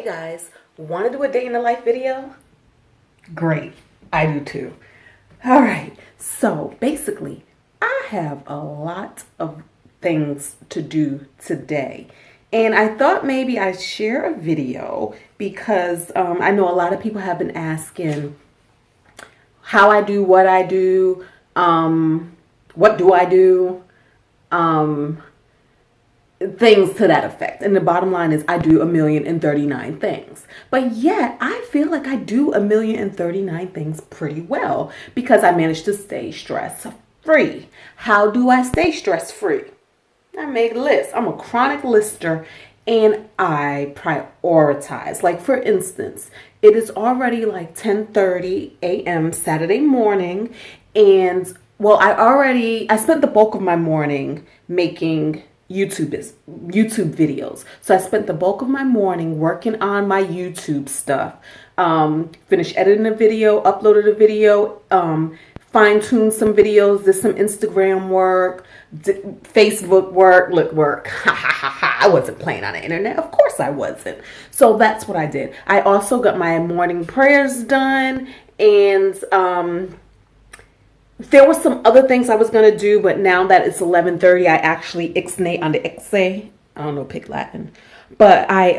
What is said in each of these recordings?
Hey guys, want to do a day in the life video? Great, I do too. All right, so basically, I have a lot of things to do today. And I thought maybe I'd share a video because I know a lot of people have been asking how I do what I do, what do I do, things to that effect. And the bottom line is I do 1,039 things. But yet I feel like I do 1,039 things pretty well because I managed to stay stress free. How do I stay stress free? I make lists. I'm a chronic lister and I prioritize. Like for instance, it is already like 10:30 a.m. Saturday morning, and well, I spent the bulk of my morning making YouTube videos. So I spent the bulk of my morning working on my YouTube stuff. Finished editing a video, uploaded a video, fine-tuned some videos, did some Instagram work, Facebook work, look work. I wasn't playing on the internet. Of course I wasn't. So that's what I did. I also got my morning prayers done, and there were some other things I was going to do, but now that it's 11:30, I actually ixnay on the ixe. I don't know Pig Latin. But I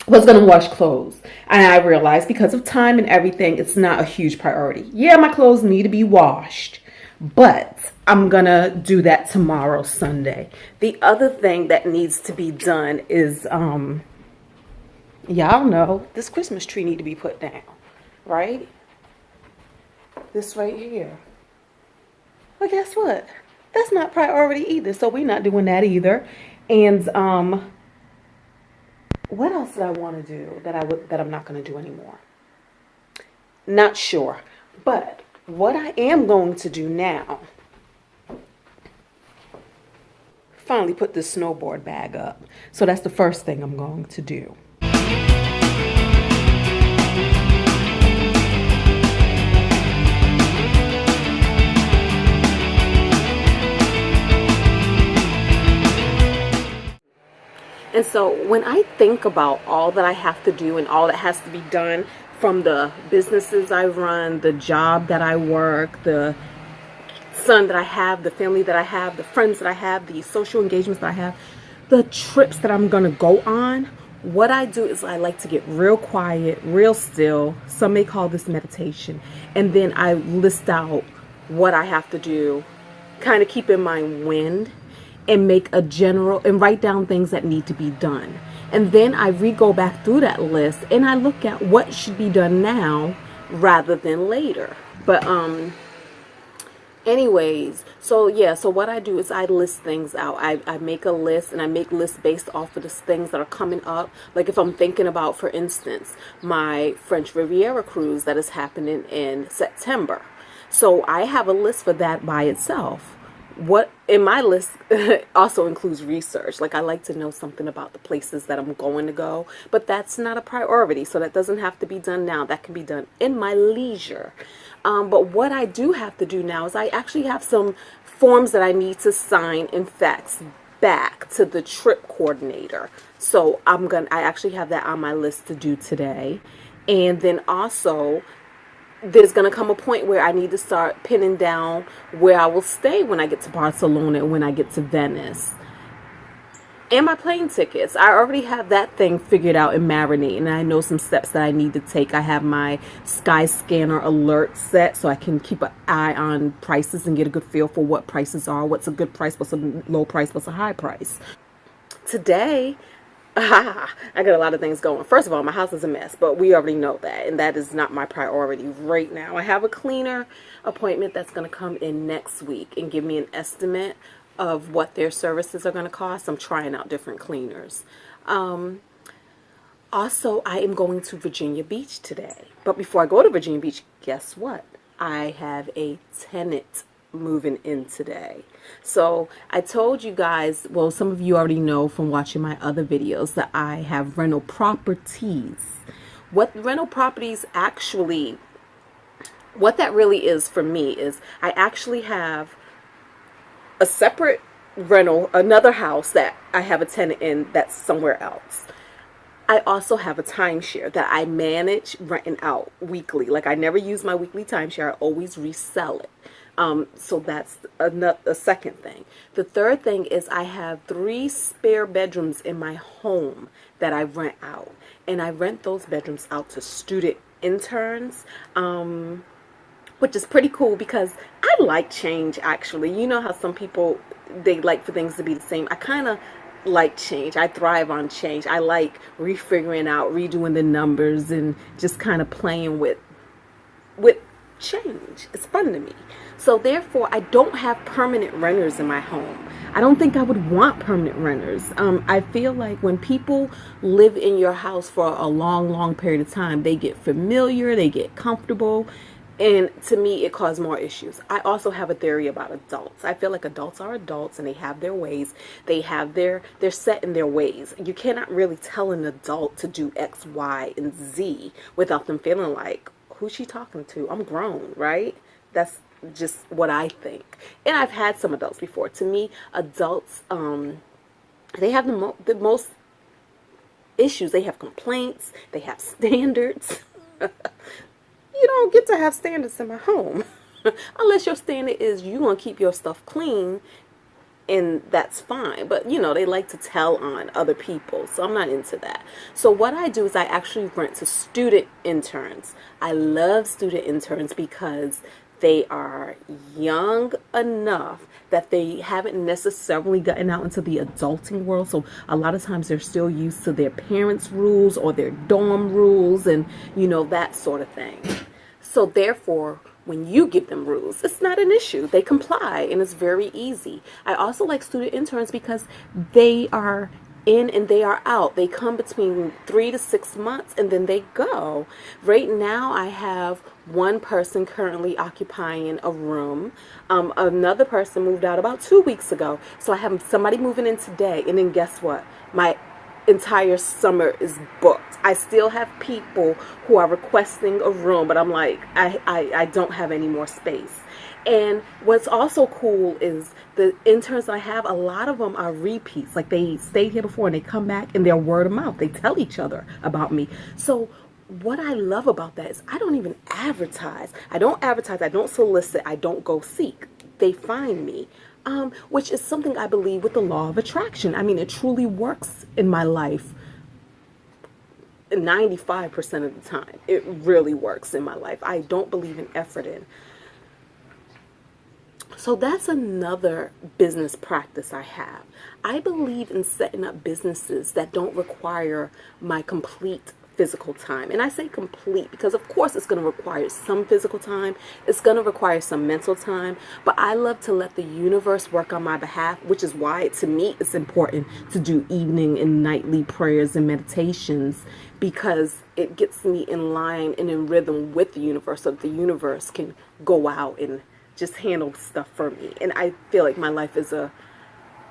was going to wash clothes. And I realized because of time and everything, it's not a huge priority. Yeah, my clothes need to be washed, but I'm going to do that tomorrow, Sunday. The other thing that needs to be done is, y'all know, this Christmas tree need to be put down, right? This right here. Well, guess what? That's not priority either. So we're not doing that either. And what else did I want to do that I'm not going to do anymore? Not sure. But what I am going to do now, finally put this snowboard bag up. So that's the first thing I'm going to do. And so when I think about all that I have to do and all that has to be done, from the businesses I run, the job that I work, the son that I have, the family that I have, the friends that I have, the social engagements that I have, the trips that I'm going to go on, what I do is I like to get real quiet, real still. Some may call this meditation. And then I list out what I have to do, kind of keep in mind when, and make a general and write down things that need to be done. And then I go back through that list and I look at what should be done now rather than later. But anyways, so what I do is I list things out. I make a list, and I make lists based off of the things that are coming up. Like if I'm thinking about, for instance, my French Riviera cruise that is happening in September. So I have a list for that by itself. What in my list also includes research. Like I like to know something about the places that I'm going to go, but that's not a priority. So that doesn't have to be done now. That can be done in my leisure. But what I do have to do now is I actually have some forms that I need to sign and fax back to the trip coordinator. So I actually have that on my list to do today. And then also, there's going to come a point where I need to start pinning down where I will stay when I get to Barcelona and when I get to Venice. And my plane tickets. I already have that thing figured out and marinated, and I know some steps that I need to take. I have my Skyscanner alert set so I can keep an eye on prices and get a good feel for what prices are, what's a good price, what's a low price, what's a high price. Today, I got a lot of things going. First of all, my house is a mess, but we already know that, and that is not my priority right now. I have a cleaner appointment that's going to come in next week and give me an estimate of what their services are going to cost. I'm trying out different cleaners. Also, I am going to Virginia Beach today. But before I go to Virginia Beach, guess what? I have a tenant moving in today. So I told you guys, well, some of you already know from watching my other videos, that I have rental properties. What rental properties actually, what that really is for me is I actually have a separate rental, another house that I have a tenant in that's somewhere else. I also have a timeshare that I manage renting out weekly. Like, I never use my weekly timeshare. I always resell it. So that's a second thing. The third thing is I have 3 spare bedrooms in my home that I rent out. And I rent those bedrooms out to student interns. Which is pretty cool because I like change, actually. You know how some people, they like for things to be the same. I kind of like change. I thrive on change. I like refiguring out, redoing the numbers, and just kind of playing with change. It's fun to me. So therefore, I don't have permanent renters in my home. I don't think I would want permanent renters. I feel like when people live in your house for a long, long period of time, they get familiar, they get comfortable. And to me, it caused more issues. I also have a theory about adults. I feel like adults are adults and they have their ways. They're set in their ways. You cannot really tell an adult to do X, Y, and Z without them feeling like, who's she talking to? I'm grown, right? That's just what I think. And I've had some adults before. To me, adults, they have the most issues. They have complaints. They have standards. You don't get to have standards in my home. Unless your standard is you want to keep your stuff clean, and that's fine. But, they like to tell on other people, so I'm not into that. So what I do is I actually rent to student interns. I love student interns because they are young enough that they haven't necessarily gotten out into the adulting world. So a lot of times they're still used to their parents' rules or their dorm rules and, that sort of thing. So therefore, when you give them rules, it's not an issue. They comply and it's very easy. I also like student interns because they are in and they are out. They come between 3 to 6 months and then they go. Right now I have one person currently occupying a room. Another person moved out about 2 weeks ago. So I have somebody moving in today, and then guess what? My entire summer is booked. I still have people who are requesting a room, but I'm like, I don't have any more space. And what's also cool is the interns I have, a lot of them are repeats. Like, they stayed here before and they come back and they're word of mouth. They tell each other about me. So what I love about that is I don't even advertise. I don't solicit, I don't go seek. They find me. Which is something I believe with the law of attraction. I mean, it truly works in my life 95% of the time. It really works in my life. I don't believe in effort in. So that's another business practice I have. I believe in setting up businesses that don't require my complete physical time. And I say complete because of course it's going to require some physical time. It's going to require some mental time. But I love to let the universe work on my behalf, which is why to me it's important to do evening and nightly prayers and meditations, because it gets me in line and in rhythm with the universe so that the universe can go out and just handle stuff for me. And I feel like my life is a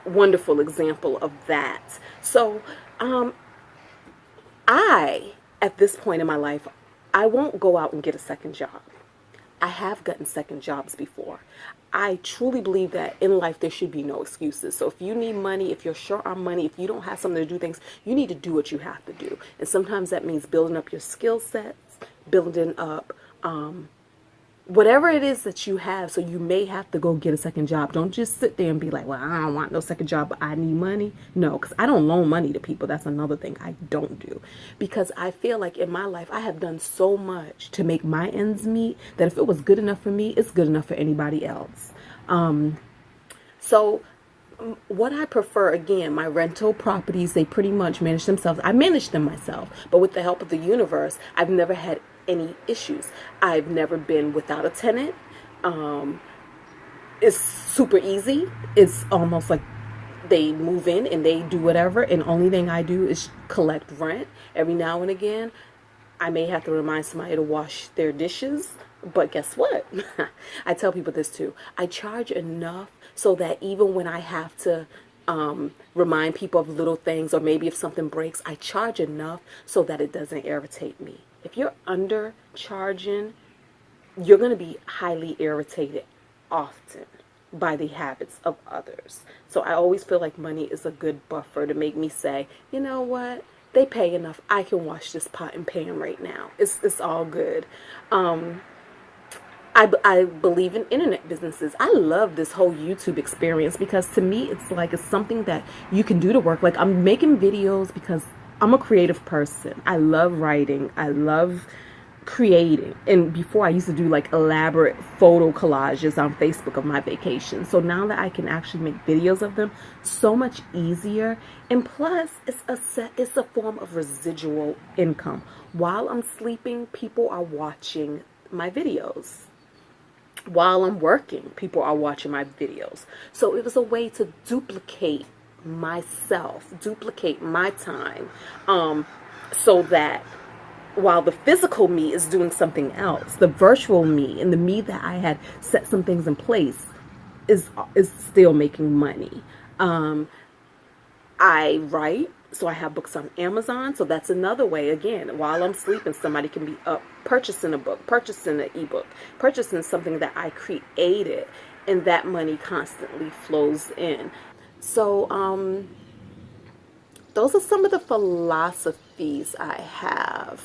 wonderful example of that. So, at this point in my life, I won't go out and get a second job. I have gotten second jobs before. I truly believe that in life there should be no excuses. So if you need money, if you're short on money, if you don't have something to do things, you need to do what you have to do. And sometimes that means building up your skill sets, building up whatever it is that you have. So you may have to go get a second job. Don't just sit there and be like, well, I don't want no second job, but I need money. No, because I don't loan money to people. That's another thing I don't do. Because I feel like in my life, I have done so much to make my ends meet that if it was good enough for me, it's good enough for anybody else. So what I prefer, again, my rental properties, they pretty much manage themselves. I manage them myself, but with the help of the universe, I've never had any issues. I've never been without a tenant. It's super easy. It's almost like they move in and they do whatever, and only thing I do is collect rent. Every now and again, I may have to remind somebody to wash their dishes, but guess what? I tell people this too. I charge enough so that even when I have to remind people of little things, or maybe if something breaks, I charge enough so that it doesn't irritate me. If you're undercharging, you're going to be highly irritated often by the habits of others. So I always feel like money is a good buffer to make me say, you know what? they pay enough. I can wash this pot and pan right now. It's all good. I believe in internet businesses. I love this whole YouTube experience because to me, it's like it's something that you can do to work. Like I'm making videos because I'm a creative person. I love writing. I love creating. And before I used to do like elaborate photo collages on Facebook of my vacation. So now that I can actually make videos of them, so much easier. And plus it's a form of residual income. While I'm sleeping, people are watching my videos. While I'm working, people are watching my videos. So it was a way to duplicate myself, duplicate my time, so that while the physical me is doing something else, the virtual me and the me that I had set some things in place is still making money. I write, so I have books on Amazon. So that's another way. Again, while I'm sleeping, somebody can be up purchasing a book, purchasing an ebook, purchasing something that I created, and that money constantly flows in. So those are some of the philosophies I have.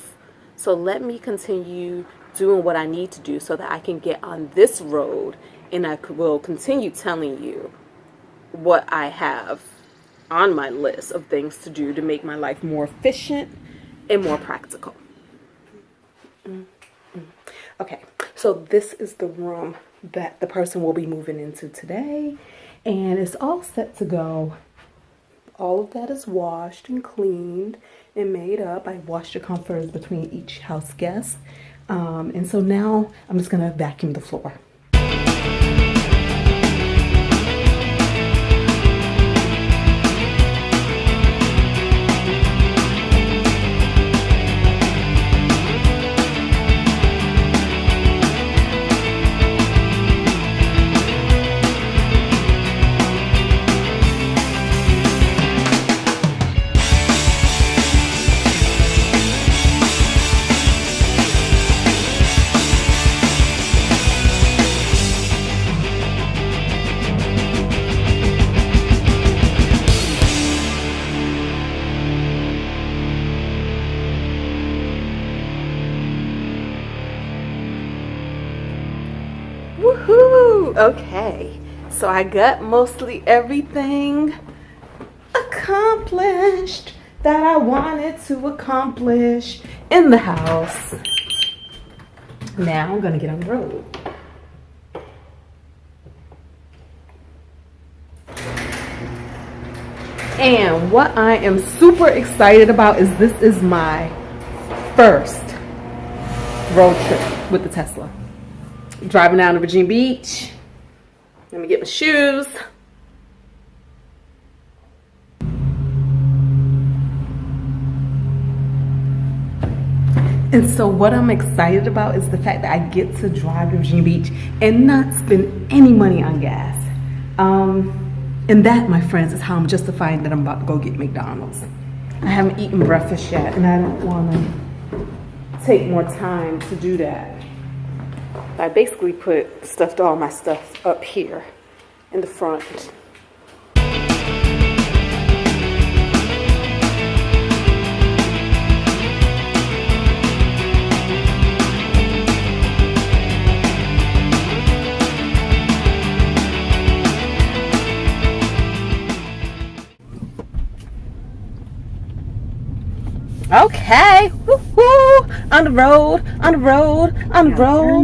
So let me continue doing what I need to do so that I can get on this road, and I will continue telling you what I have on my list of things to do to make my life more efficient and more practical. Okay, so this is the room that the person will be moving into today, and it's all set to go. All of that is washed and cleaned and made up. I washed the comforters between each house guest, and so now I'm just gonna vacuum the floor. Woohoo! Okay, so I got mostly everything accomplished that I wanted to accomplish in the house. Now I'm gonna get on the road. And what I am super excited about is this is my first road trip with the Tesla. Driving down to Virginia Beach. Let me get my shoes. And so what I'm excited about is the fact that I get to drive to Virginia Beach and not spend any money on gas. And that, my friends, is how I'm justifying that I'm about to go get McDonald's. I haven't eaten breakfast yet, and I don't want to take more time to do that. I basically stuffed all my stuff up here in the front. Okay, woo-hoo. On the road.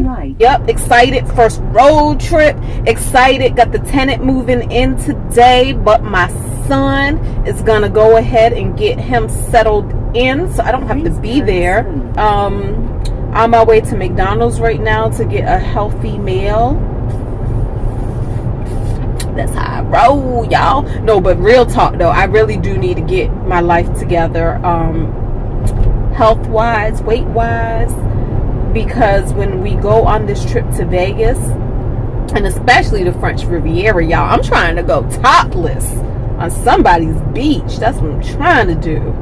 Right. Yep, excited. First road trip. Excited. Got the tenant moving in today, but my son is gonna go ahead and get him settled in, so I don't have to be there. On my way to McDonald's right now to get a healthy meal. That's how I roll, y'all. No, but real talk though, I really do need to get my life together. Health-wise, weight-wise, because when we go on this trip to Vegas, and especially the French Riviera, y'all, I'm trying to go topless on somebody's beach. That's what I'm trying to do.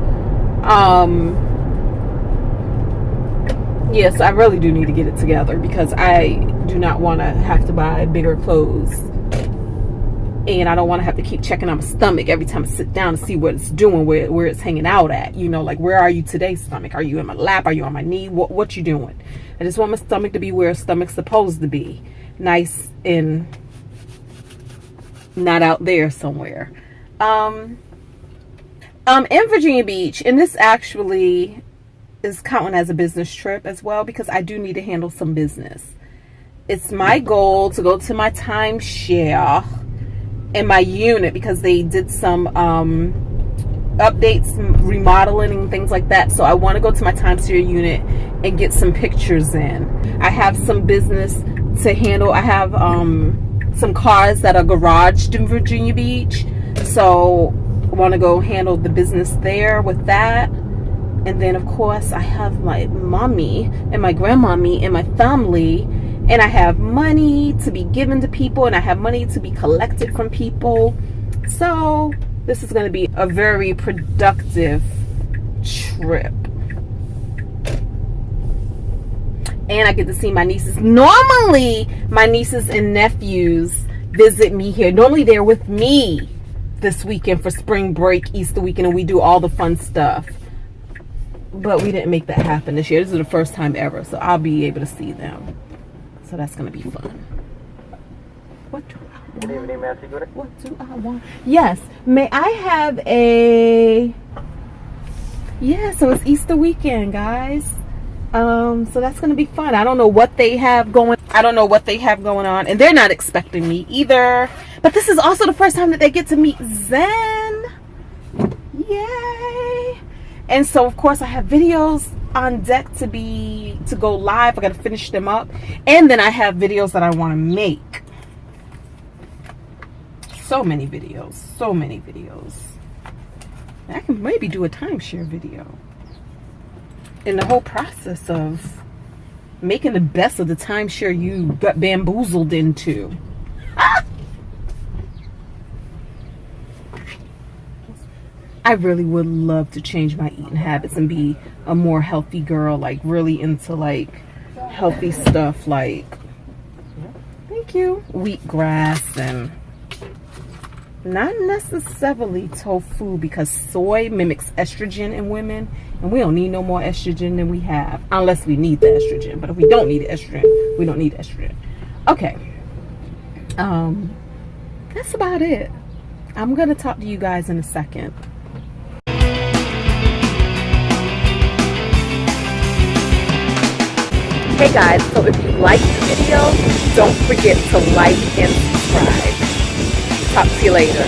Yes, I really do need to get it together because I do not want to have to buy bigger clothes and I don't want to have to keep checking on my stomach every time I sit down to see what it's doing, where it's hanging out at. You know, like, where are you today, stomach? Are you in my lap? Are you on my knee? What you doing? I just want my stomach to be where a stomach's supposed to be, nice and not out there somewhere. In Virginia Beach, and this actually is counting as a business trip as well, because I do need to handle some business. It's my goal to go to my timeshare in my unit, because they did some updates, remodeling and things like that. So I want to go to my timeshare unit and get some pictures in. I have some business to handle. I have some cars that are garaged in Virginia Beach, so I want to go handle the business there with that. And then of course I have my mommy and my grandmommy and my family, and I have money to be given to people, and I have money to be collected from people. So this is going to be a very productive trip. And I get to see my nieces. Normally, my nieces and nephews visit me here. Normally, they're with me this weekend for spring break, Easter weekend, and we do all the fun stuff. But we didn't make that happen this year. This is the first time ever, so I'll be able to see them. So that's going to be fun. What do I want? Good evening, may I take your What do I want? Yes. May I have a... Yeah, so it's Easter weekend, guys. So that's going to be fun. I don't know what they have going. I don't know what they have going on, and they're not expecting me either. But this is also the first time that they get to meet Zen. Yay! And so, of course, I have videos on deck to go live. I got to finish them up, and then I have videos that I want to make. So many videos. I can maybe do a timeshare video. In the whole process of making the best of the timeshare you got bamboozled into. I really would love to change my eating habits and be a more healthy girl, like really into like healthy stuff, like, thank you, wheatgrass, and not necessarily tofu, because soy mimics estrogen in women, and we don't need no more estrogen than we have, unless we need the estrogen. But if we don't need the estrogen, we don't need estrogen. Okay, that's about it. I'm gonna talk to you guys in a second. Hey guys, so if you liked the video, don't forget to like and subscribe. Talk to you later.